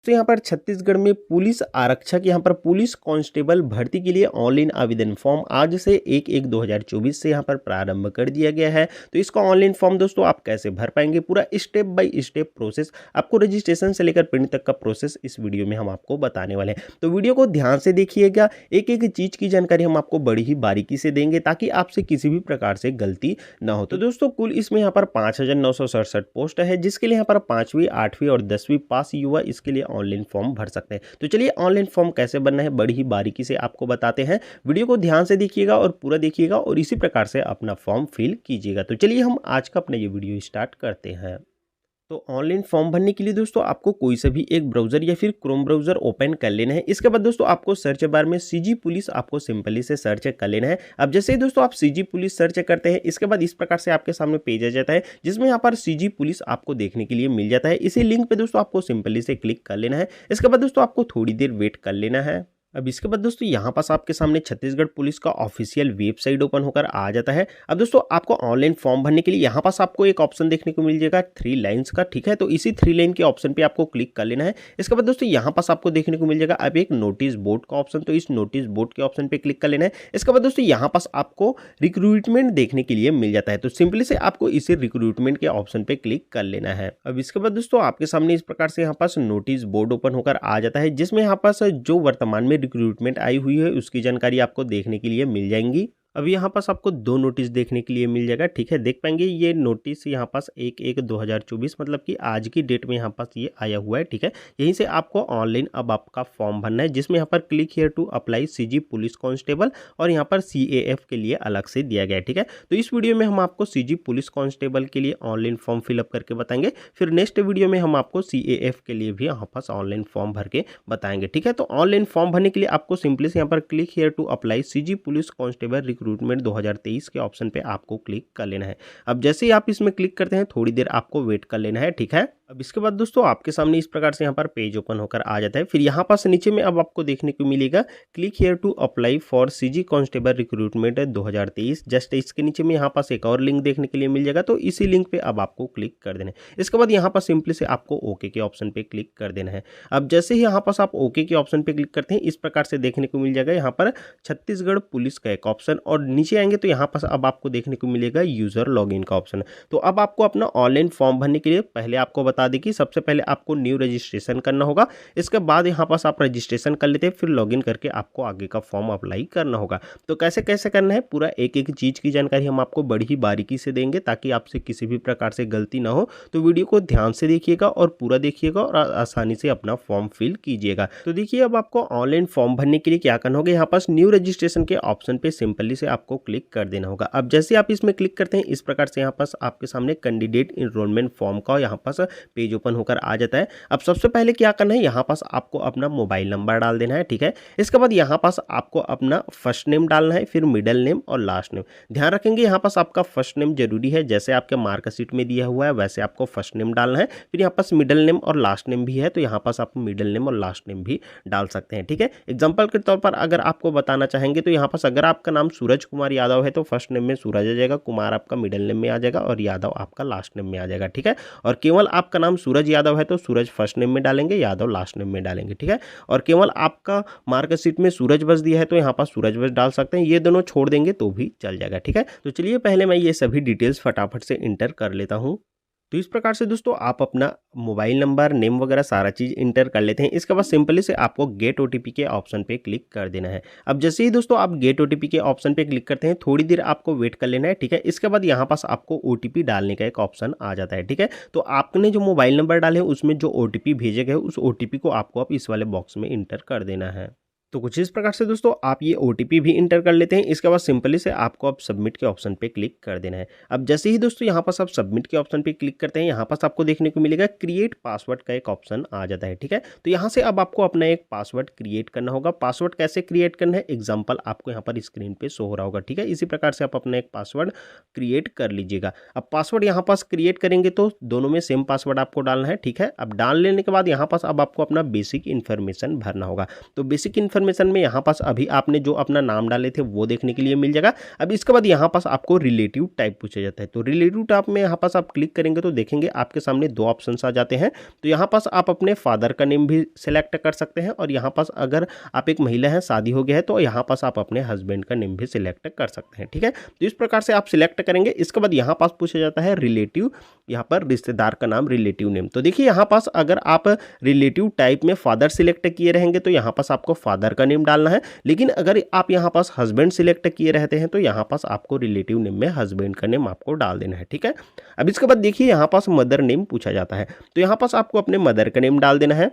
तो यहाँ पर छत्तीसगढ़ में पुलिस आरक्षक यहाँ पर पुलिस कांस्टेबल भर्ती के लिए ऑनलाइन आवेदन फॉर्म आज से 1/1/2024 से यहाँ पर प्रारंभ कर दिया गया है। तो इसका ऑनलाइन फॉर्म दोस्तों आप कैसे भर पाएंगे, पूरा स्टेप बाय स्टेप प्रोसेस, आपको रजिस्ट्रेशन से लेकर प्रिंट तक का प्रोसेस इस वीडियो में हम आपको बताने वाले हैं। तो वीडियो को ध्यान से देखिएगा, एक एक चीज की जानकारी हम आपको बड़ी ही बारीकी से देंगे ताकि आपसे किसी भी प्रकार से गलती ना हो। तो दोस्तों कुल इसमें यहाँ पर 5,967 पोस्ट है, जिसके लिए यहाँ पर 5वीं 8वीं और 10वीं पास युवा इसके लिए ऑनलाइन फॉर्म भर सकते हैं। तो चलिए ऑनलाइन फॉर्म कैसे बनना है बड़ी ही बारीकी से आपको बताते हैं। वीडियो को ध्यान से देखिएगा और पूरा देखिएगा और इसी प्रकार से अपना फॉर्म फिल कीजिएगा। तो चलिए हम आज का अपना ये वीडियो स्टार्ट करते हैं। तो ऑनलाइन फॉर्म भरने के लिए दोस्तों आपको कोई सा भी एक ब्राउजर या फिर क्रोम ब्राउजर ओपन कर लेना है। इसके बाद दोस्तों आपको सर्च बार में सीजी पुलिस आपको सिंपली से सर्च कर लेना है। अब जैसे ही दोस्तों आप सीजी पुलिस सर्च करते हैं, इसके बाद इस प्रकार से आपके सामने पेज आ जाता है जिसमें यहाँ पर सीजी पुलिस आपको देखने के लिए मिल जाता है। इसी लिंक पे दोस्तों आपको सिंपली से क्लिक कर लेना है। इसके बाद दोस्तों आपको थोड़ी देर वेट कर लेना है। अब इसके बाद दोस्तों यहाँ पास आपके सामने छत्तीसगढ़ पुलिस का ऑफिशियल वेबसाइट ओपन होकर आ जाता है। अब दोस्तों आपको ऑनलाइन फॉर्म भरने के लिए यहाँ पास आपको एक ऑप्शन देखने को मिल जाएगा 3 लाइन्स का, ठीक है। तो इसी 3 लाइन के ऑप्शन पे आपको क्लिक कर लेना है। इसके बाद दोस्तों यहाँ पास आपको देखने को मिल जाएगा अब एक नोटिस बोर्ड का ऑप्शन, तो इस नोटिस बोर्ड के ऑप्शन पे क्लिक कर लेना है। इसके बाद दोस्तों यहाँ पास आपको रिक्रूटमेंट देखने के लिए मिल जाता है, तो सिंपली से आपको इसी रिक्रूटमेंट के ऑप्शन पे क्लिक कर लेना है। अब इसके बाद दोस्तों आपके सामने इस प्रकार से यहाँ पास नोटिस बोर्ड ओपन होकर आ जाता है, जिसमें यहाँ पास जो वर्तमान में रिक्रूटमेंट आई हुई है उसकी जानकारी आपको देखने के लिए मिल जाएंगी। अब यहाँ पास आपको 2 नोटिस देखने के लिए मिल जाएगा, ठीक है। देख पाएंगे ये नोटिस यहाँ पास 1/1/2024 मतलब कि आज की डेट में यहाँ पास ये आया हुआ है, ठीक है। यहीं से आपको ऑनलाइन अब आपका फॉर्म भरना है, जिसमें यहाँ पर click here to apply CG police constable और यहाँ पर CAF के लिए अलग से दिया गया है, ठीक है। तो इस वीडियो में हम आपको सीजी पुलिस कांस्टेबल के लिए ऑनलाइन फॉर्म फिलअप करके बताएंगे, फिर नेक्स्ट वीडियो में हम आपको CAF के लिए भी यहाँ पास ऑनलाइन फॉर्म भर के बताएंगे, ठीक है। तो ऑनलाइन फॉर्म भरने के लिए आपको सिंपली से यहाँ पर click here to apply CG police constable recruitment 2023 के ऑप्शन पे आपको क्लिक कर लेना है। अब जैसे ही आप इसमें क्लिक करते हैं थोड़ी देर आपको वेट कर लेना है, ठीक है। अब इसके बाद दोस्तों आपके सामने इस प्रकार से यहाँ पर पेज ओपन होकर आ जाता है। फिर यहाँ पास नीचे में अब आपको देखने को मिलेगा click here to apply for CG constable recruitment 2023। Just इसके नीचे में यहाँ पास एक और लिंक देखने के लिए मिल जाएगा, तो इसी लिंक पे अब आपको क्लिक कर देना है। इसके बाद यहाँ पास सिंपली से आपको ओके के ऑप्शन पे क्लिक कर देना है। अब जैसे ही यहाँ पास आप ओके के ऑप्शन पे क्लिक करते हैं इस प्रकार से देखने को मिल जाएगा यहाँ पर छत्तीसगढ़ पुलिस का एक ऑप्शन, और नीचे आएंगे तो यहाँ पास अब आपको देखने को मिलेगा यूजर लॉगिन का ऑप्शन। तो अब आपको अपना ऑनलाइन फॉर्म भरने के लिए पहले आपको बता दें कि सबसे पहले आपको न्यू रजिस्ट्रेशन करना होगा। इसके बाद यहाँ पास आप रजिस्ट्रेशन कर लेते हैं, फिर लॉगिन करके आपको आगे का फॉर्म अप्लाई करना होगा। तो कैसे कैसे करना है पूरा एक एक चीज की जानकारी हम आपको बड़ी ही बारीकी से देंगे ताकि आपसे किसी भी प्रकार से गलती ना हो। तो वीडियो को ध्यान से देखिएगा और पूरा देखिएगा और आसानी से अपना फॉर्म फिल कीजिएगा। तो देखिए अब आपको ऑनलाइन फॉर्म भरने के लिए क्या करना होगा, यहाँ पास न्यू रजिस्ट्रेशन के ऑप्शन पे सिंपली से आपको क्लिक कर देना होगा। अब जैसे आप इसमें क्लिक करते हैं इस प्रकार से यहाँ पास आपके सामने कैंडिडेट इनरोलमेंट फॉर्म का यहाँ पास पेज ओपन होकर आ जाता है। अब सबसे पहले क्या करना है, यहाँ पास आपको अपना मोबाइल नंबर डाल देना है, ठीक है। इसके बाद यहाँ पास आपको अपना फर्स्ट नेम डालना है, फिर मिडिल नेम और लास्ट नेम। ध्यान रखेंगे यहाँ पास आपका फर्स्ट नेम जरूरी है, जैसे आपके मार्कशीट में दिया हुआ है वैसे आपको फर्स्ट नेम डालना है। फिर यहाँ पास मिडिल नेम और लास्ट नेम भी है, तो यहाँ पास आप मिडिल नेम और लास्ट नेम भी डाल सकते हैं, ठीक है। एग्जाम्पल के तौर पर अगर आपको बताना चाहेंगे तो यहाँ पास अगर आपका नाम सूरज कुमार यादव है तो फर्स्ट नेम में सूरज आ जाएगा, कुमार आपका मिडिल नेम में आ जाएगा और यादव आपका लास्ट नेम में आ जाएगा, ठीक है। और केवल आपका नाम सूरज यादव है तो सूरज फर्स्ट नेम में डालेंगे, यादव लास्ट नेम में डालेंगे, ठीक है। और केवल आपका मार्कशीट में सूरज बस दिया है तो यहाँ पास सूरज बस डाल सकते हैं, ये दोनों छोड़ देंगे तो भी चल जाएगा, ठीक है। तो चलिए पहले मैं ये सभी डिटेल्स फटाफट से इंटर कर लेता हूँ। तो इस प्रकार से दोस्तों आप अपना मोबाइल नंबर, नेम वगैरह सारा चीज़ इंटर कर लेते हैं। इसके बाद सिंपली से आपको गेट OTP के ऑप्शन पे क्लिक कर देना है। अब जैसे ही दोस्तों आप गेट OTP के ऑप्शन पे क्लिक करते हैं थोड़ी देर आपको वेट कर लेना है, ठीक है। इसके बाद यहाँ पास आपको OTP डालने का एक ऑप्शन आ जाता है, ठीक है। तो आपने जो मोबाइल नंबर डाले उसमें जो OTP भेजे गए उस OTP को आपको अब इस वाले बॉक्स में इंटर कर देना है। तो कुछ इस प्रकार से दोस्तों आप ये OTP भी इंटर कर लेते हैं। इसके बाद सिंपली से आपको अब सबमिट के ऑप्शन पे क्लिक कर देना है। अब जैसे ही दोस्तों यहाँ पास आप सबमिट के ऑप्शन पे क्लिक करते हैं यहाँ पास आपको देखने को मिलेगा क्रिएट पासवर्ड का एक ऑप्शन आ जाता है, ठीक है। तो यहाँ से अब आपको अपना एक पासवर्ड क्रिएट करना होगा। पासवर्ड कैसे क्रिएट करना है एग्जाम्पल आपको यहाँ पर स्क्रीन पे शो हो रहा होगा, ठीक है। इसी प्रकार से आप अपना एक पासवर्ड क्रिएट कर लीजिएगा। अब पासवर्ड यहाँ पास क्रिएट करेंगे तो दोनों में सेम पासवर्ड आपको डालना है, ठीक है। अब डाल लेने के बाद यहाँ पास अब आपको अपना बेसिक इन्फॉर्मेशन भरना होगा। तो बेसिक इन्फॉर्मेशन में यहाँ पास अभी आपने जो अपना नाम डाले थे वो देखने के लिए मिल जाएगा। अब इसके बाद यहाँ पास आपको रिलेटिव टाइप पूछा जाता है, तो रिलेटिव टाइप में यहाँ पास आप क्लिक करेंगे तो देखेंगे आपके सामने दो ऑप्शंस आ जाते हैं। तो यहाँ पास आप अपने फादर का नेम भी सिलेक्ट कर सकते हैं और यहाँ पास अगर आप एक महिला हैं, शादी हो गया है, तो यहाँ पास आप अपने हस्बैंड का नेम भी सिलेक्ट कर सकते हैं। ठीक है, तो इस प्रकार से आप सिलेक्ट करेंगे। इसके बाद यहाँ पास पूछा जाता है रिलेटिव, यहाँ पर रिश्तेदार का नाम, रिलेटिव नेम। तो देखिए यहाँ पास अगर आप रिलेटिव टाइप में फादर सिलेक्ट किए रहेंगे तो यहाँ पास आपको फादर का नेम डालना है, लेकिन अगर आप यहाँ पास हस्बैंड सिलेक्ट किए रहते हैं तो यहाँ पास आपको रिलेटिव नेम में हस्बैंड का नेम आपको डाल देना है। ठीक है, अब इसके बाद देखिए यहाँ पास मदर नेम पूछा जाता है, तो यहाँ पास आपको अपने मदर का नेम डाल देना है।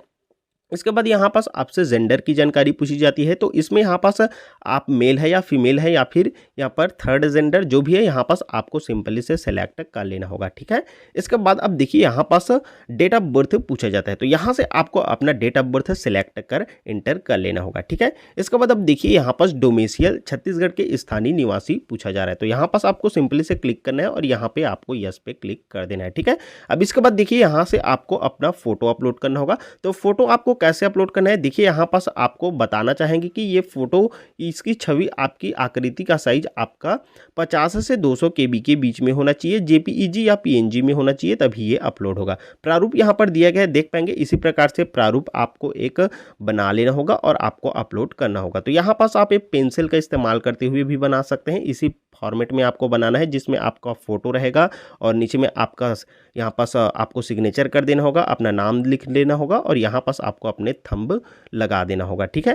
इसके बाद यहाँ पास आपसे जेंडर की जानकारी पूछी जाती है, तो इसमें यहाँ पास आप मेल है या फीमेल है या फिर यहाँ पर थर्ड जेंडर जो भी है यहाँ पास आपको सिंपली से सेलेक्ट कर लेना होगा। ठीक है, इसके बाद अब देखिए यहाँ पास डेट ऑफ बर्थ पूछा जाता है, तो यहाँ से आपको अपना डेट ऑफ बर्थ सेलेक्ट कर इंटर कर लेना होगा। ठीक है, इसके बाद अब देखिए यहाँ पास डोमेसियल छत्तीसगढ़ के स्थानीय निवासी पूछा जा रहा है, तो यहाँ पास आपको सिंपली से क्लिक करना है और यहाँ पे आपको यस पे क्लिक कर देना है। ठीक है, अब इसके बाद देखिए यहाँ से आपको अपना फोटो अपलोड करना होगा, तो फोटो आपको कैसे अपलोड करना है, देखिए यहाँ पास आपको बताना चाहेंगे कि ये फोटो, इसकी छवि, आपकी आकृति का साइज आपका 50 से 200 KB के बीच में होना चाहिए, JPEG या PNG में होना चाहिए, तभी ये अपलोड होगा। प्रारूप यहाँ पर दिया गया है, देख पाएंगे। इसी प्रकार से प्रारूप आपको एक बना लेना होगा और आपको अपलोड करना होगा। तो यहाँ पास आप एक पेंसिल का इस्तेमाल करते हुए भी बना सकते हैं। इसी फॉर्मेट में आपको बनाना है जिसमें आपका फोटो रहेगा और नीचे में आपका यहाँ पास आपको सिग्नेचर कर देना होगा, अपना नाम लिख लेना होगा और यहाँ पास आपको अपने थंब लगा देना होगा। ठीक है,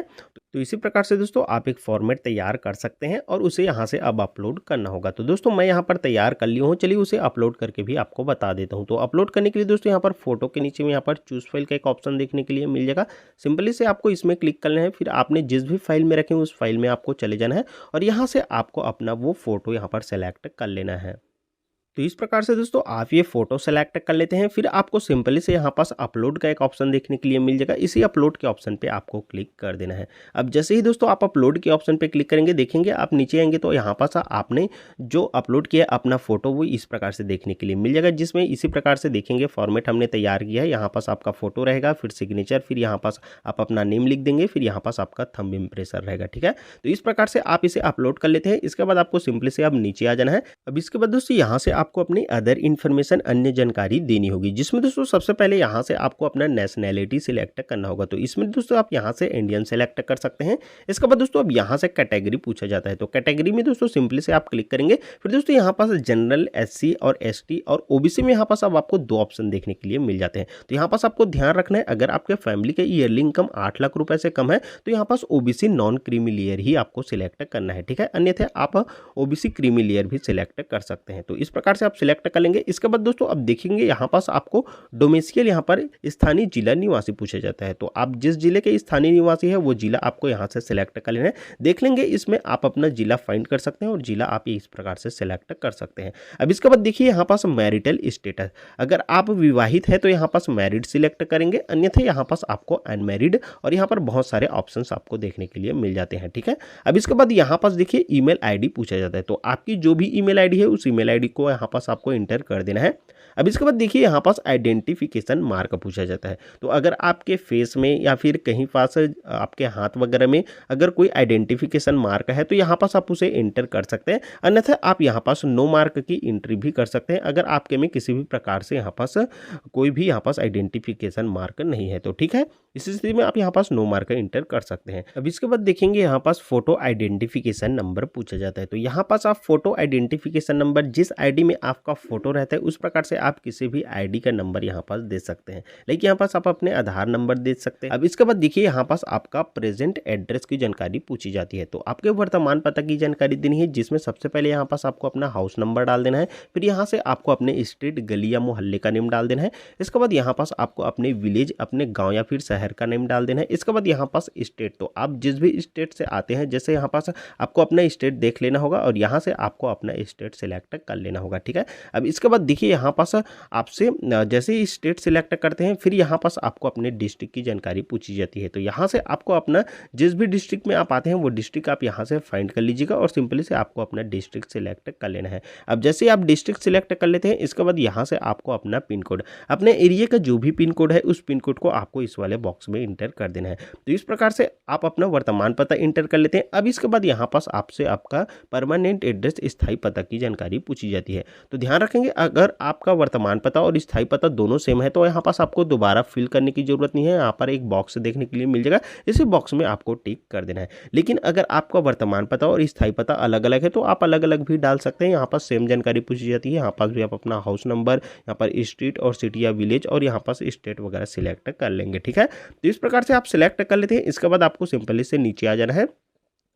तो इसी प्रकार से दोस्तों आप एक फॉर्मेट तैयार कर सकते हैं और उसे यहाँ से अब अपलोड करना होगा। तो दोस्तों मैं यहाँ पर तैयार कर लिया हूँ, चलिए उसे अपलोड करके भी आपको बता देता हूँ। तो अपलोड करने के लिए दोस्तों यहाँ पर फोटो के नीचे में यहाँ पर चूज फाइल का एक ऑप्शन देखने के लिए मिल जाएगा। सिंपली से आपको इसमें क्लिक करना है, फिर आपने जिस भी फाइल में रखे उस फाइल में आपको चले जाना है और यहाँ से आपको अपना वो फोटो यहाँ पर सेलेक्ट कर लेना है। तो इस प्रकार से दोस्तों आप ये फोटो सेलेक्ट कर लेते हैं, फिर आपको सिंपली से यहाँ पास अपलोड का एक ऑप्शन देखने के लिए मिल जाएगा। इसी अपलोड के ऑप्शन पे आपको क्लिक कर देना है। अब जैसे ही दोस्तों आप अपलोड के ऑप्शन पे क्लिक करेंगे, देखेंगे आप नीचे आएंगे तो यहाँ पास आपने जो अपलोड किया अपना फोटो वो इस प्रकार से देखने के लिए मिल जाएगा, जिसमें इसी प्रकार से देखेंगे फॉर्मेट हमने तैयार किया है। यहाँ पास आपका फोटो रहेगा, फिर सिग्नेचर, फिर यहाँ पास आप अपना नेम लिख देंगे, फिर यहाँ पास आपका थंब इम्प्रेशन रहेगा। ठीक है, तो इस प्रकार से आप इसे अपलोड कर लेते हैं। इसके बाद आपको सिंपली से अब नीचे आ जाना है। अब इसके बाद दोस्तों यहाँ से आपको अपनी अदर इन्फॉर्मेशन, अन्य जानकारी देनी होगी, जिसमें दोस्तों सबसे पहले यहाँ से आपको अपना नेशनैलिटी सिलेक्ट करना होगा। तो इसमें दोस्तों आप यहाँ से इंडियन सेलेक्ट कर सकते हैं। इसके बाद दोस्तों अब यहाँ से कैटेगरी पूछा जाता है, तो कैटेगरी में दोस्तों सिंपली से आप क्लिक करेंगे। फिर दोस्तों यहाँ पास जनरल, SC और ST और OBC में यहाँ पास अब आपको दो ऑप्शन देखने के लिए मिल जाते हैं। तो यहाँ पास आपको ध्यान रखना है, अगर आपके फैमिली का ईयरली इनकम 8 लाख रुपए से कम है तो यहाँ पास OBC नॉन क्रीमी लेयर ही आपको सिलेक्ट करना है। ठीक है, अन्यथा आप OBC क्रीमी लेयर भी सिलेक्ट कर सकते हैं। तो इस प्रकार से आप सिलेक्ट कर लेंगे। इसके बाद दोस्तों अब देखेंगे यहाँ पास आपको डोमेसियल, यहाँ पर स्थानीय जिला निवासी पूछा जाता है, तो आप जिस जिले के स्थानीय निवासी है वो जिला आपको यहाँ से सिलेक्ट कर लेना है। देख लेंगे इसमें आप अपना जिला फाइंड कर सकते हैं और जिला आप इस प्रकार से सिलेक्ट कर सकते हैं। अब इसके बाद देखिए यहाँ पास मैरिटल स्टेटस, अगर आप विवाहित है तो यहाँ पास मैरिड सिलेक्ट करेंगे, अन्यथा यहाँ पास आपको अनमैरिड, और यहाँ पर बहुत सारे ऑप्शन आपको देखने के लिए मिल जाते हैं। ठीक है, अब इसके बाद यहाँ पास देखिए ईमेल ID पूछा जाता है, तो आपकी जो भी ईमेल ID है उस ईमेल ID को यहाँ पास आपको इंटर कर देना है। अब इसके बाद देखिए यहाँ पास आइडेंटिफिकेशन मार्क पूछा जाता है, तो अगर आपके फेस में या फिर कहीं पास आपके हाथ वगैरह में अगर कोई आइडेंटिफिकेशन मार्क है तो यहाँ पास आप उसे एंटर कर सकते हैं, अन्यथा आप यहाँ पास नो मार्क की एंट्री भी कर सकते हैं अगर आपके में किसी भी प्रकार से यहाँ पास कोई भी यहाँ पास आइडेंटिफिकेशन मार्क नहीं है। तो ठीक है, इस स्थिति में आप यहाँ पास नो मार्क एंटर कर सकते हैं। अब इसके बाद देखेंगे यहाँ पास फोटो आइडेंटिफिकेशन नंबर पूछा जाता है, तो यहाँ पास आप फोटो आइडेंटिफिकेशन नंबर जिस ID में आपका फोटो रहता है उस प्रकार से आप किसी भी ID का नंबर यहाँ पास दे सकते हैं, लेकिन यहाँ पास आप अपने आधार नंबर दे सकते हैं। अब इसके बाद देखिए यहाँ पास आपका प्रेजेंट एड्रेस की जानकारी पूछी जाती है, तो आपके वर्तमान पता की जानकारी देनी है, जिसमें सबसे पहले यहाँ पास आपको अपना हाउस नंबर डाल देना है, फिर यहाँ से आपको अपने स्ट्रीट, गली या मोहल्ले का नेम डाल देना है। इसके बाद यहाँ पास आपको अपने विलेज, अपने गाँव या फिर शहर का नेम डाल देना है। इसके बाद यहाँ पास स्टेट, तो आप जिस भी स्टेट से आते हैं, जैसे यहाँ पास आपको अपना स्टेट देख लेना होगा और यहाँ से आपको अपना स्टेट सिलेक्ट कर लेना होगा। होगा, ठीक है। अब इसके बाद देखिए यहाँ पास आपसे जैसे ही स्टेट सिलेक्ट करते हैं, फिर यहाँ पास आपको अपने डिस्ट्रिक्ट की जानकारी पूछी जाती है। तो यहाँ से आपको अपना जिस भी डिस्ट्रिक्ट में आप आते हैं वो डिस्ट्रिक्ट आप यहाँ से फाइंड कर लीजिएगा और सिंपली से आपको अपना डिस्ट्रिक्ट सिलेक्ट कर लेना है। अब जैसे ही आप डिस्ट्रिक्ट सिलेक्ट कर लेते हैं, इसके बाद यहाँ से आपको अपना पिन कोड, अपने एरिया का जो भी पिन कोड है उस पिन कोड को आपको इस वाले बॉक्स में इंटर कर देना है। तो इस प्रकार से आप अपना वर्तमान पता इंटर कर लेते हैं। अब इसके बाद यहाँ पास आपसे आपका परमानेंट एड्रेस, स्थायी पता की जानकारी पूछी जाती है। तो ध्यान रखेंगे, अगर आपका वर्तमान पता और स्थायी पता दोनों सेम है तो यहाँ पास आपको दोबारा फिल करने की जरूरत नहीं है। यहाँ पर एक बॉक्स देखने के लिए मिल जाएगा, इसी बॉक्स में आपको टिक कर देना है। लेकिन अगर आपका वर्तमान पता और स्थायी पता अलग अलग है तो आप अलग अलग भी डाल सकते हैं। यहाँ पर सेम जानकारी पूछी जाती है। यहाँ पास भी आप अपना हाउस नंबर, यहाँ पर स्ट्रीट और सिटी या विलेज और यहाँ पास स्टेट वगैरह सिलेक्ट कर लेंगे, ठीक है। तो इस प्रकार से आप सिलेक्ट कर लेते हैं। इसके बाद आपको सिंपली से नीचे आ जाना है।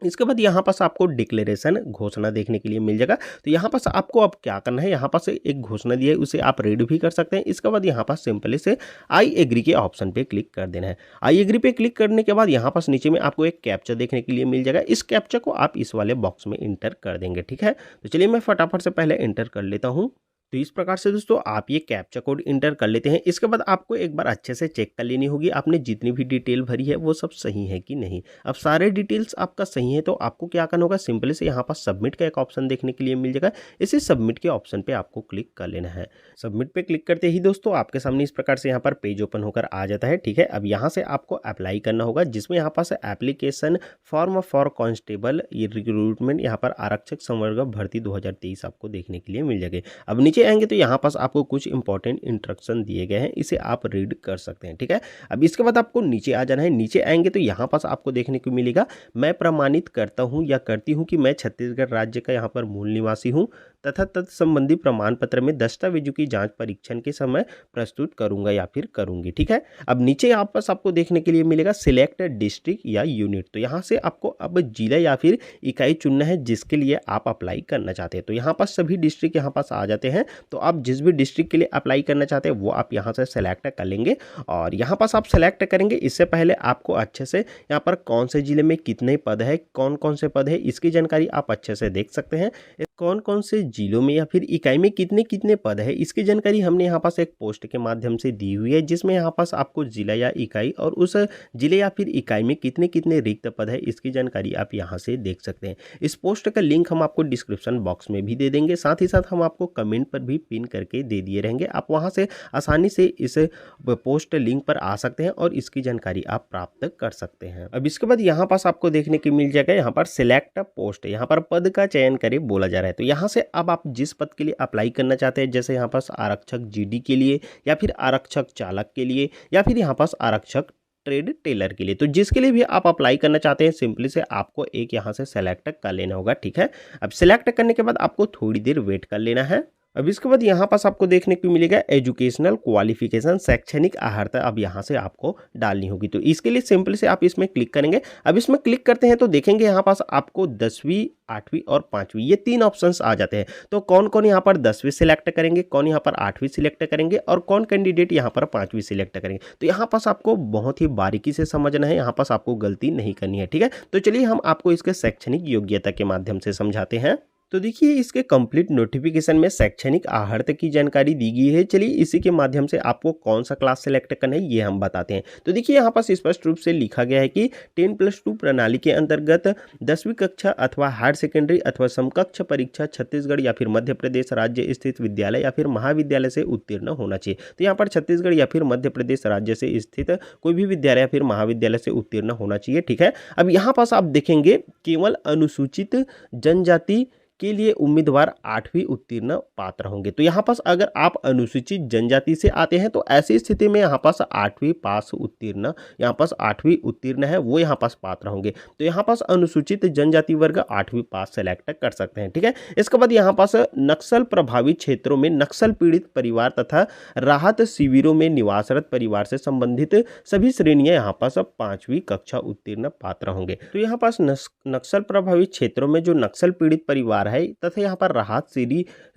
इसके बाद यहाँ पास आपको डिक्लेरेशन घोषणा देखने के लिए मिल जाएगा। तो यहाँ पास आपको अब क्या करना है, यहाँ पास एक घोषणा दी है, उसे आप रीड भी कर सकते हैं। इसके बाद यहाँ पास सिंपली से आई एग्री के ऑप्शन पे क्लिक कर देना है। आई एग्री पे क्लिक करने के बाद यहाँ पास नीचे में आपको एक कैप्चा देखने के लिए मिल जाएगा। इस कैप्चा को आप इस वाले बॉक्स में इंटर कर देंगे, ठीक है। तो चलिए मैं फटाफट से पहले इंटर कर लेता हूँ। तो इस प्रकार से दोस्तों आप ये कैप्चा कोड इंटर कर लेते हैं। इसके बाद आपको एक बार अच्छे से चेक कर लेनी होगी आपने जितनी भी डिटेल भरी है वो सब सही है कि नहीं। अब सारे डिटेल्स आपका सही है तो आपको क्या करना होगा, सिंपली से यहाँ पर सबमिट का एक ऑप्शन देखने के लिए मिल जाएगा। इसे सबमिट के ऑप्शन पे आपको क्लिक कर लेना है। सबमिट पे क्लिक करते ही दोस्तों आपके सामने इस प्रकार से यहाँ पर पेज ओपन होकर आ जाता है, ठीक है। अब यहाँ से आपको अप्लाई करना होगा, जिसमें यहाँ पास application form for constable recruitment, यहाँ पर आरक्षक संवर्ग भर्ती 2023 आपको देखने के लिए मिल जाएगा। अब नीचे आएंगे तो यहाँ पास आपको कुछ इंपॉर्टेंट इंस्ट्रक्शन दिए गए हैं, इसे आप रीड कर सकते हैं, ठीक है। अब इसके बाद आपको नीचे आ जाना है। नीचे आएंगे तो यहाँ पास आपको देखने को मिलेगा, मैं प्रमाणित करता हूँ या करती हूँ कि मैं छत्तीसगढ़ राज्य का यहाँ पर मूल निवासी हूँ तथा तत्संबंधी प्रमाण पत्र में दस्तावेजों की जांच परीक्षण के समय प्रस्तुत करूंगा या फिर करूंगी, ठीक है। अब नीचे यहाँ पास आपको देखने के लिए मिलेगा सिलेक्ट डिस्ट्रिक्ट या यूनिट। तो यहाँ से आपको अब जिला या फिर इकाई चुनना है जिसके लिए आप अप्लाई करना चाहते हैं। तो यहाँ पास सभी डिस्ट्रिक्ट यहाँ पास आ जाते हैं। तो आप जिस भी डिस्ट्रिक्ट के लिए अप्लाई करना चाहते हैं वो आप यहाँ से सेलेक्ट कर लेंगे और यहाँ पास आप सेलेक्ट करेंगे। इससे पहले आपको अच्छे से यहाँ पर कौन से जिले में कितने पद है, कौन कौन से पद है, इसकी जानकारी आप अच्छे से देख सकते हैं। कौन कौन से जिलों में या फिर इकाई में कितने कितने पद है इसकी जानकारी हमने यहाँ पास एक पोस्ट के माध्यम से दी हुई है, जिसमें यहाँ पास आपको जिला या इकाई और उस जिले या फिर इकाई में कितने कितने रिक्त पद है इसकी जानकारी आप यहाँ से देख सकते हैं। इस पोस्ट का लिंक हम आपको डिस्क्रिप्शन बॉक्स में भी दे देंगे, साथ ही साथ हम आपको कमेंट पर भी पिन करके दे दिए रहेंगे। आप वहाँ से आसानी से इस पोस्ट लिंक पर आ सकते हैं और इसकी जानकारी आप प्राप्त कर सकते हैं। अब इसके बाद यहाँ पास आपको देखने को मिल जाएगा, यहाँ पर सिलेक्ट पोस्ट, यहाँ पर पद का चयन करें बोला जा रहा है। तो यहाँ से अब आप जिस पद के लिए अप्लाई करना चाहते हैं, जैसे यहाँ पास आरक्षक जीडी के लिए या फिर आरक्षक चालक के लिए या फिर यहाँ पास आरक्षक ट्रेड टेलर के लिए, तो जिसके लिए भी आप अप्लाई करना चाहते हैं सिंपली से आपको एक यहाँ से सेलेक्ट कर लेना होगा, ठीक है। अब सिलेक्ट करने के बाद आपको थोड़ी देर वेट कर लेना है। अब इसके बाद यहाँ पास आपको देखने को मिलेगा एजुकेशनल क्वालिफिकेशन, शैक्षणिक अर्हता अब यहाँ से आपको डालनी होगी। तो इसके लिए सिंपल से आप इसमें क्लिक करेंगे। अब इसमें क्लिक करते हैं तो देखेंगे यहाँ पास आपको 10वीं 8वीं और 5वीं ये 3 ऑप्शंस आ जाते हैं। तो कौन कौन यहाँ पर 10वीं सिलेक्ट करेंगे, कौन यहाँ पर 8वीं सिलेक्ट करेंगे और कौन कैंडिडेट यहाँ पर 5वीं सिलेक्ट करेंगे। तो यहाँ पास आपको बहुत ही बारीकी से समझना है, यहाँ पास आपको गलती नहीं करनी है, ठीक है। तो चलिए हम आपको इसके शैक्षणिक योग्यता के माध्यम से समझाते हैं। तो देखिए इसके कंप्लीट नोटिफिकेशन में शैक्षणिक अर्हता की जानकारी दी गई है। चलिए इसी के माध्यम से आपको कौन सा क्लास सेलेक्ट करना है ये हम बताते हैं। तो देखिए यहाँ पास स्पष्ट रूप से लिखा गया है कि 10+2 प्रणाली के अंतर्गत 10वीं कक्षा अथवा हायर सेकेंडरी अथवा समकक्ष परीक्षा छत्तीसगढ़ या फिर मध्य प्रदेश राज्य स्थित विद्यालय या फिर महाविद्यालय से उत्तीर्ण होना चाहिए। तो यहाँ पर छत्तीसगढ़ या फिर मध्य प्रदेश राज्य से स्थित कोई भी विद्यालय या फिर महाविद्यालय से उत्तीर्ण होना चाहिए, ठीक है। अब यहाँ पास आप देखेंगे केवल अनुसूचित जनजाति के लिए उम्मीदवार 8वीं उत्तीर्ण पात्र होंगे। तो यहाँ पास अगर आप अनुसूचित जनजाति से आते हैं तो ऐसी स्थिति में यहाँ पास 8वीं पास उत्तीर्ण, यहाँ पास 8वीं उत्तीर्ण है वो यहाँ पास पात्र होंगे। तो यहाँ पास अनुसूचित जनजाति वर्ग 8वीं पास सेलेक्ट कर सकते हैं, ठीक है। इसके बाद यहाँ पास नक्सल प्रभावित क्षेत्रों में नक्सल पीड़ित परिवार तथा राहत शिविरों में निवासरत परिवार से संबंधित सभी श्रेणियां यहाँ पास 5वीं कक्षा उत्तीर्ण पात्र होंगे। तो यहाँ पास नक्सल प्रभावित क्षेत्रों में जो नक्सल पीड़ित परिवार है तथा यहाँ पर राहत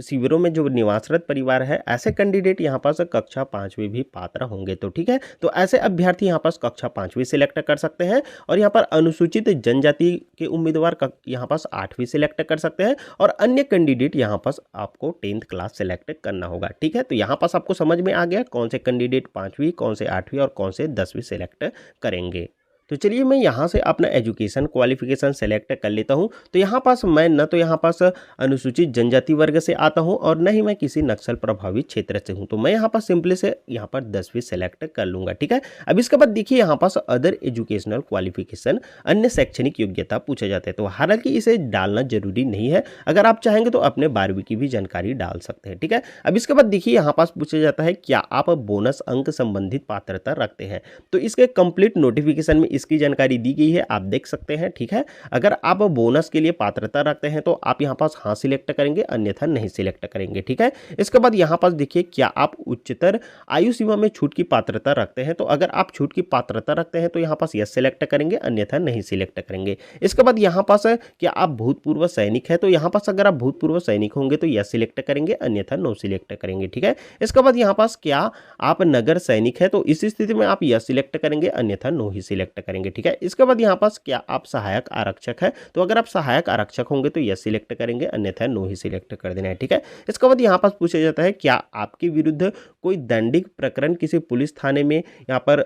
शिविरों में जो निवासरत परिवार है, ऐसे कैंडिडेट यहाँ पास कक्षा 5वीं भी पात्र होंगे। तो ठीक है, तो ऐसे अभ्यर्थी यहाँ पास कक्षा 5वीं सिलेक्ट कर सकते हैं और यहाँ पर अनुसूचित जनजाति के उम्मीदवार यहाँ पास 8वीं सिलेक्ट कर सकते हैं और अन्य कैंडिडेट यहाँ पास आपको 10th क्लास सिलेक्ट करना होगा। ठीक है, तो यहाँ पास आपको समझ में आ गया कौन से कैंडिडेट 5वीं, कौन से 8वीं और कौन से 10वीं सिलेक्ट करेंगे। तो चलिए मैं यहाँ से अपना एजुकेशन क्वालिफिकेशन सेलेक्ट कर लेता हूँ। तो यहाँ पास मैं न तो यहाँ पास अनुसूचित जनजाति वर्ग से आता हूँ और न ही मैं किसी नक्सल प्रभावित क्षेत्र से हूँ। तो मैं यहाँ पास सिंपली से यहाँ पर 10वीं सेलेक्ट कर लूँगा। ठीक है, अब इसके बाद देखिए यहाँ पास अदर एजुकेशनल क्वालिफिकेशन, अन्य शैक्षणिक योग्यता पूछे जाते हैं। तो हालांकि इसे डालना जरूरी नहीं है, अगर आप चाहेंगे तो अपने 12वीं की भी जानकारी डाल सकते हैं। ठीक है, अब इसके बाद देखिए यहाँ पास पूछा जाता है क्या आप बोनस अंक संबंधित पात्रता रखते हैं। तो इसके कंप्लीट नोटिफिकेशन में इसकी जानकारी दी गई है, आप देख सकते हैं। ठीक है, अगर आप बोनस के लिए पात्रता रखते हैं तो आप यहां पास हाँ सिलेक्ट करेंगे, अन्यथा नहीं सिलेक्ट करेंगे। ठीक है, इसके बाद यहां पास देखिए क्या आप उच्चतर आयु सीमा में छूट की पात्रता रखते हैं। तो अगर आप छूट की पात्रता रखते हैं तो यहां पास यस सिलेक्ट करेंगे, अन्यथा नहीं सिलेक्ट करेंगे। इसके बाद यहां पास क्या आप भूतपूर्व सैनिक है, तो यहां पास अगर आप भूतपूर्व सैनिक होंगे तो यस सिलेक्ट करेंगे, अन्यथा नो सिलेक्ट करेंगे। ठीक है, इसके बाद यहां पास क्या आप नगर सैनिक है, तो इस स्थिति में आप यस सिलेक्ट करेंगे, अन्यथा नो ही सिलेक्ट करेंगे। ठीक है, इसके बाद यहाँ पास क्या आप सहायक आरक्षक है, तो अगर आप सहायक आरक्षक होंगे तो यस सिलेक्ट करेंगे, अन्यथा नो ही सिलेक्ट कर देना है। ठीक है, इसके बाद यहाँ पास पूछा जाता है क्या आपके विरुद्ध कोई दंडिक प्रकरण किसी पुलिस थाने में यहाँ पर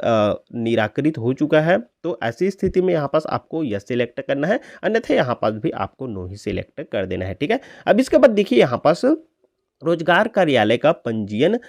निराकृत हो चुका है, तो ऐसी स्थिति में यहाँ पास आपको यस सिलेक्ट करना है, अन्यथा यहाँ पास भी आपको नो ही सिलेक्ट कर देना है। ठीक है, अब इसके बाद देखिए यहाँ पास रोजगार कार्यालय का पंजीयन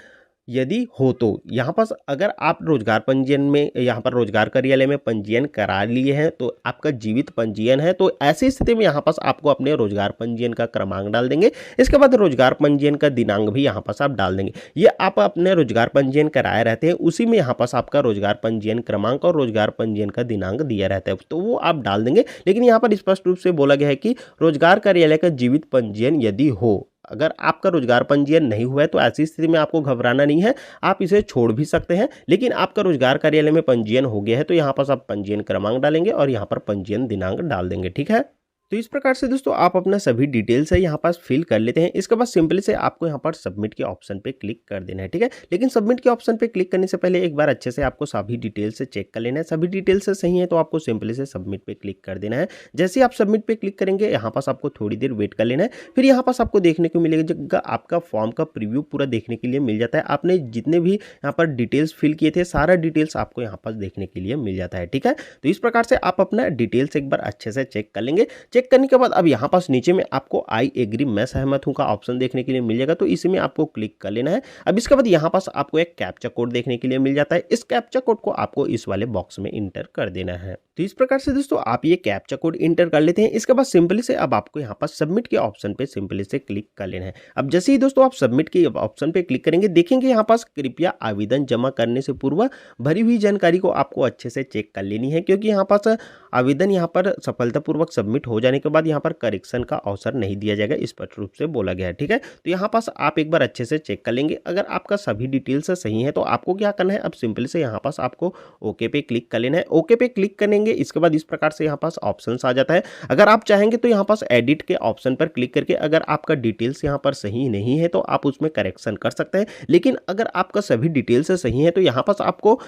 यदि हो, तो यहाँ पास अगर आप रोजगार पंजीयन में यहाँ पर रोजगार कार्यालय में पंजीयन करा लिए हैं, तो आपका जीवित पंजीयन है, तो ऐसी स्थिति में यहाँ पास आपको अपने रोजगार पंजीयन का क्रमांक डाल देंगे। इसके बाद रोजगार पंजीयन का दिनांक भी यहाँ पास आप डाल देंगे। ये आप अपने रोजगार पंजीयन कराए रहते हैं, उसी में यहाँ पास आपका रोजगार पंजीयन क्रमांक और रोजगार पंजीयन का दिनांक दिया रहता है, तो वो आप डाल देंगे। लेकिन यहाँ पर स्पष्ट रूप से बोला गया है कि रोजगार कार्यालय का जीवित पंजीयन यदि हो, अगर आपका रोजगार पंजीयन नहीं हुआ है तो ऐसी स्थिति में आपको घबराना नहीं है, आप इसे छोड़ भी सकते हैं। लेकिन आपका रोजगार कार्यालय में पंजीयन हो गया है तो यहाँ पर आप पंजीयन क्रमांक डालेंगे और यहाँ पर पंजीयन दिनांक डाल देंगे। ठीक है, तो इस प्रकार से दोस्तों आप अपना सभी डिटेल्स है यहाँ पास फिल कर लेते हैं। इसके बाद सिंपली से आपको यहाँ पर सबमिट के ऑप्शन पे क्लिक कर देना है। ठीक है, लेकिन सबमिट के ऑप्शन पे क्लिक करने से पहले एक बार अच्छे से आपको सभी डिटेल्स से चेक कर लेना है। सभी डिटेल्स से सही है तो आपको सिंपली से सबमिट पे क्लिक कर देना है। जैसे ही आप सबमिट पे क्लिक करेंगे यहाँ पास आपको थोड़ी देर वेट कर लेना है। फिर यहाँ पास आपको देखने को मिलेगा आपका फॉर्म का प्रीव्यू पूरा देखने के लिए मिल जाता है। आपने जितने भी यहाँ पर डिटेल्स फिल किए थे सारा डिटेल्स आपको यहाँ पास देखने के लिए मिल जाता है। ठीक है, तो इस प्रकार से आप अपना डिटेल्स एक बार अच्छे से चेक कर लेंगे। चेक करने के बाद अब यहाँ पास नीचे में आपको आई एग्री मैं सहमत हूँ का ऑप्शन देखने के लिए मिल जाएगा, तो इसी में आपको क्लिक कर लेना है। अब इसके बाद यहाँ पास आपको एक कैप्चा कोड देखने के लिए मिल जाता है। इस कैप्चा कोड को आपको इस वाले बॉक्स में इंटर कर देना है। तो इस प्रकार से दोस्तों आप ये कैप्चा कोड इंटर कर लेते हैं। इसके बाद सिंपली से अब आपको यहाँ पास सबमिट के ऑप्शन पे सिंपली से क्लिक कर लेना है। अब जैसे ही दोस्तों आप सबमिट के ऑप्शन पे क्लिक करेंगे, देखेंगे यहाँ पास कृपया आवेदन जमा करने से पूर्व भरी हुई जानकारी को आपको अच्छे से चेक कर लेनी है, क्योंकि यहाँ पास आवेदन यहाँ पर सफलतापूर्वक सबमिट हो जाने के बाद यहाँ पर करेक्शन का अवसर नहीं दिया जाएगा, स्पष्ट रूप से बोला गया है। ठीक है, तो यहाँ पास आप एक बार अच्छे से चेक कर लेंगे। अगर आपका सभी डिटेल्स सही है तो आपको क्या करना है, अब सिंपल से यहाँ पास आपको ओके पे क्लिक कर लेना है। ओके पे क्लिक करेंगे, इसके बाद इस प्रकार से यहाँ पास ऑप्शंस आ जाता है। अगर आप चाहेंगे तो यहाँ पास एडिट के ऑप्शन पर क्लिक करके अगर आपका डिटेल्स यहाँ पर सही नहीं है तो आप उसमें करेक्शन कर सकते हैं। लेकिन अगर आपका सभी डिटेल्स सही है तो यहाँ पास आपको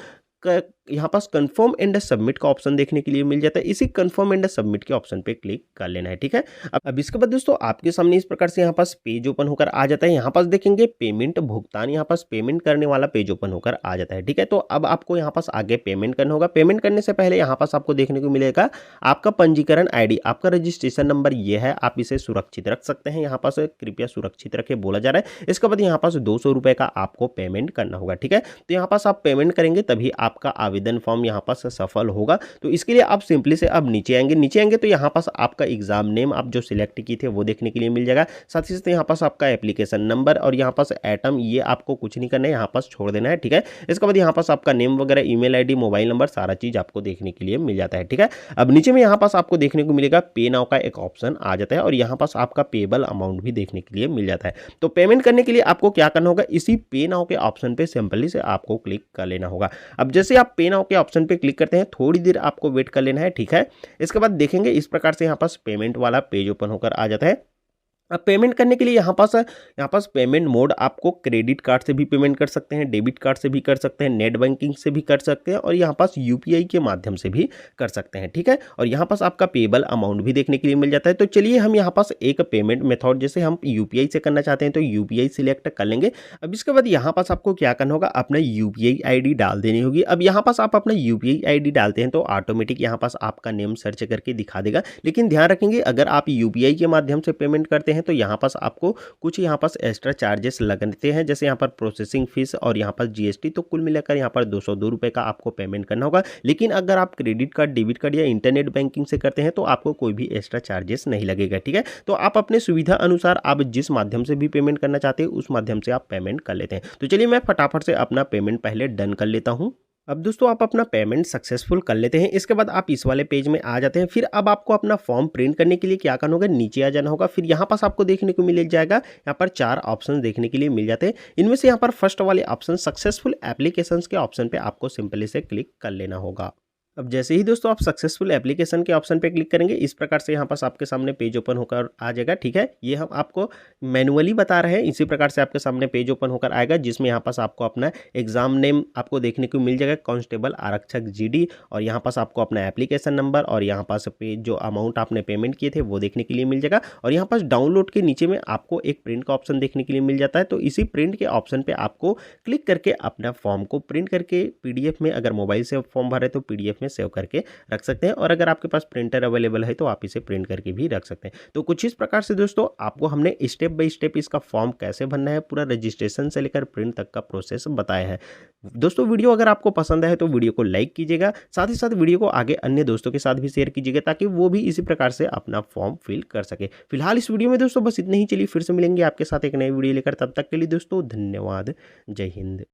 यहाँ पास कंफर्म एंड सबमिट का ऑप्शन देखने के लिए मिल जाता है। इसी कंफर्म एंड सबमिट के ऑप्शन पे क्लिक कर लेना है। ठीक है, अब इसके बाद दोस्तों आपके सामने इस प्रकार से यहाँ पास पेज ओपन होकर आ जाता है। यहाँ पास देखेंगे पेमेंट भुगतान, यहाँ पास पेमेंट करने वाला पेज ओपन होकर आ जाता है। ठीक है, तो अब आपको यहाँ पास आगे पेमेंट करना होगा। पेमेंट करने से पहले यहाँ पास आपको देखने को मिलेगा आपका पंजीकरण ID, आपका रजिस्ट्रेशन नंबर ये है, आप इसे सुरक्षित रख सकते हैं। यहाँ पास कृपया सुरक्षित रखे बोला जा रहा है। इसके बाद यहाँ पास 200 रुपये का आपको पेमेंट करना होगा। ठीक है, तो यहाँ पास आप पेमेंट करेंगे तभी आपका आवेदन फॉर्म यहाँ पास सफल होगा। तो इसके लिए आप सिंपली से अब नीचे आएंगे तो यहाँ पास आपका एग्जाम नेम आप जो सिलेक्ट किए थे वो देखने के लिए मिल जाएगा। साथ ही साथ यहाँ पास आपका एप्लीकेशन नंबर और यहाँ पास एटम, ये आपको कुछ नहीं करना है, यहाँ पास छोड़ देना है। ठीक है, इसके बाद यहाँ पास आपका नेम वगैरह, ईमेल ID, मोबाइल नंबर, सारा चीज आपको देखने के लिए मिल जाता है। ठीक है, अब नीचे में यहाँ पास आपको देखने को मिलेगा पे नाउ का एक ऑप्शन आ जाता है और यहाँ पास आपका पेबल अमाउंट भी देखने के लिए मिल जाता है। तो पेमेंट करने के लिए आपको क्या करना होगा, इसी पे नाउ के ऑप्शन पे सिंपली से आपको क्लिक कर लेना होगा। अब जैसे आप पे नाउ के ऑप्शन पे क्लिक करते हैं थोड़ी देर आपको वेट कर लेना है। ठीक है, इसके बाद देखेंगे इस प्रकार से यहाँ पास पेमेंट वाला पेज ओपन होकर आ जाता है। अब पेमेंट करने के लिए यहाँ पास पेमेंट मोड आपको क्रेडिट कार्ड से भी पेमेंट कर सकते हैं, डेबिट कार्ड से भी कर सकते हैं, नेट बैंकिंग से भी कर सकते हैं और यहाँ पास यूपीआई के माध्यम से भी कर सकते हैं, ठीक है। और यहाँ पास आपका पेबल अमाउंट भी देखने के लिए मिल जाता है। तो चलिए हम यहाँ पास एक पेमेंट मेथड जैसे हम यूपीआई से करना चाहते हैं तो यूपीआई सिलेक्ट कर लेंगे। अब इसके बाद यहाँ पास आपको क्या करना होगा, अपना यूपीआई आईडी डाल देनी होगी। अब यहाँ पास आप अपना यूपीआई आईडी डालते हैं तो ऑटोमेटिक यहाँ पास आपका नेम सर्च करके दिखा देगा, लेकिन ध्यान रखेंगे अगर आप यूपीआई के माध्यम से पेमेंट करते हैं तो यहाँ पास आपको कुछ यहाँ पास एक्स्ट्रा चार्जेस लगते हैं, जैसे यहाँ पर प्रोसेसिंग फीस और यहाँ पर जीएसटी। तो कुल मिलाकर यहाँ पर 202 रुपये का आपको पेमेंट करना होगा। लेकिन अगर आप क्रेडिट कार्ड, डेबिट कार्ड या इंटरनेट बैंकिंग से करते हैं तो आपको कोई भी एक्स्ट्रा चार्जेस नहीं लगेगा, ठीक है। तो आप अपने सुविधा अनुसार आप जिस माध्यम से भी पेमेंट करना चाहते हैं उस माध्यम से आप पेमेंट कर लेते हैं। तो चलिए मैं फटाफट से अपना पेमेंट पहले डन कर लेता हूँ। अब दोस्तों आप अपना पेमेंट सक्सेसफुल कर लेते हैं। इसके बाद आप इस वाले पेज में आ जाते हैं। फिर अब आपको अपना फॉर्म प्रिंट करने के लिए क्या करना होगा, नीचे आ जाना होगा। फिर यहाँ पास आपको देखने को मिल जाएगा, यहाँ पर 4 ऑप्शन देखने के लिए मिल जाते हैं। इनमें से यहाँ पर फर्स्ट वाले ऑप्शन सक्सेसफुल एप्लीकेशंस के ऑप्शन पे आपको सिंपली से क्लिक कर लेना होगा। अब जैसे ही दोस्तों आप सक्सेसफुल एप्लीकेशन के ऑप्शन पे क्लिक करेंगे, इस प्रकार से यहाँ पास आपके सामने पेज ओपन होकर आ जाएगा, ठीक है। ये हम आपको मैनुअली बता रहे हैं, इसी प्रकार से आपके सामने पेज ओपन होकर आएगा, जिसमें यहाँ पास आपको अपना एग्जाम नेम आपको देखने को मिल जाएगा, कांस्टेबल आरक्षक जीडी। और यहाँ पास आपको अपना एप्लीकेशन नंबर और यहाँ पास पे जो अमाउंट आपने पेमेंट किए थे वो देखने के लिए मिल जाएगा। और यहाँ पास डाउनलोड के नीचे में आपको एक प्रिंट का ऑप्शन देखने के लिए मिल जाता है। तो इसी प्रिंट के ऑप्शन पर आपको क्लिक करके अपना फॉर्म को प्रिंट करके पीडीएफ में, अगर मोबाइल से फॉर्म भरे तो पीडीएफ में सेव करके रख सकते हैं। और अगर आपके पास प्रिंटर अवेलेबल है तो आप इसे प्रिंट करके भी रख सकते हैं। तो कुछ इस प्रकार से दोस्तों आपको हमने स्टेप बाय स्टेप इसका फॉर्म कैसे भरना है, पूरा रजिस्ट्रेशन से लेकर प्रिंट तक का प्रोसेस बताया है। दोस्तों वीडियो अगर आपको पसंद है तो वीडियो को लाइक कीजिएगा, साथ ही साथ वीडियो को आगे अन्य दोस्तों के साथ भी शेयर कीजिएगा ताकि वो भी इसी प्रकार से अपना फॉर्म फिल कर सके। फिलहाल इस वीडियो में दोस्तों बस इतना ही। चलिए फिर से मिलेंगे आपके साथ एक नई वीडियो लेकर, तब तक के लिए दोस्तों धन्यवाद। जय हिंद।